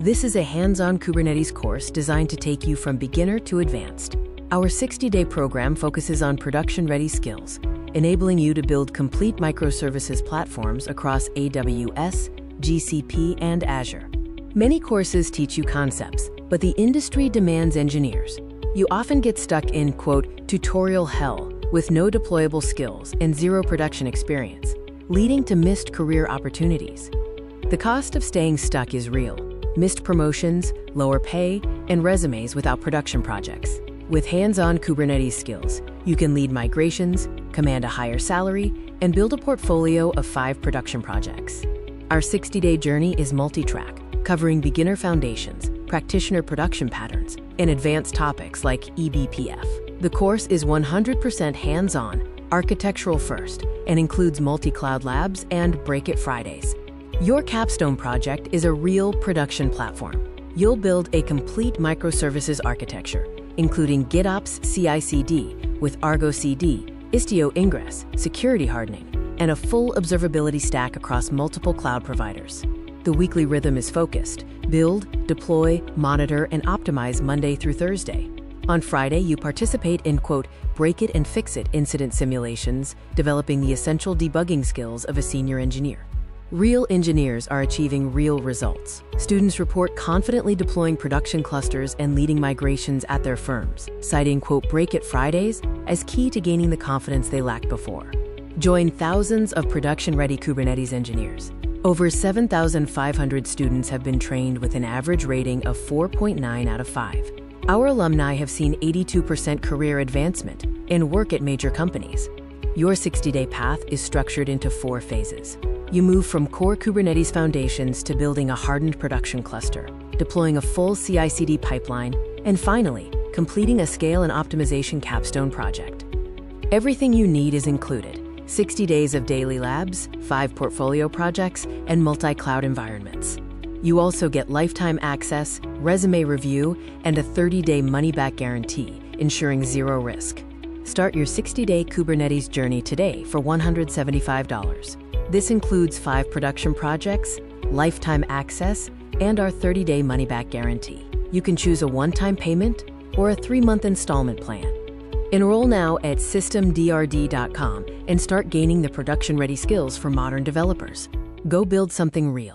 This is a hands-on Kubernetes course designed to take you from beginner to advanced. Our 60-day program focuses on production-ready skills, enabling you to build complete microservices platforms across AWS, GCP, and Azure. Many courses teach you concepts, but the industry demands engineers. You often get stuck in, quote, tutorial hell with no deployable skills and zero production experience, leading to missed career opportunities. The cost of staying stuck is real. Missed promotions, lower pay, and resumes without production projects. With hands-on Kubernetes skills, you can lead migrations, command a higher salary, and build a portfolio of 5 production projects. Our 60-day journey is multi-track, covering beginner foundations, practitioner production patterns, and advanced topics like eBPF. The course is 100% hands-on, architectural first, and includes multi-cloud labs and Break It Fridays. Your capstone project is a real production platform. You'll build a complete microservices architecture, including GitOps CI/CD with ArgoCD, Istio ingress, security hardening, and a full observability stack across multiple cloud providers. The weekly rhythm is focused: build, deploy, monitor, and optimize Monday through Thursday. On Friday, you participate in, quote, break it and fix it incident simulations, developing the essential debugging skills of a senior engineer. Real engineers are achieving real results. Students report confidently deploying production clusters and leading migrations at their firms, citing, quote, Break It Fridays as key to gaining the confidence they lacked before. Join thousands of production-ready Kubernetes engineers. Over 7,500 students have been trained with an average rating of 4.9 out of 5. Our alumni have seen 82% career advancement and work at major companies. Your 60-day path is structured into 4 phases. You move from core Kubernetes foundations to building a hardened production cluster, deploying a full CI/CD pipeline, and finally, completing a scale and optimization capstone project. Everything you need is included: 60 days of daily labs, 5 portfolio projects, and multi-cloud environments. You also get lifetime access, resume review, and a 30-day money-back guarantee, ensuring zero risk. Start your 60-day Kubernetes journey today for $175. This includes 5 production projects, lifetime access, and our 30-day money-back guarantee. You can choose a one-time payment or a 3-month installment plan. Enroll now at systemdrd.com and start gaining the production-ready skills for modern developers. Go build something real.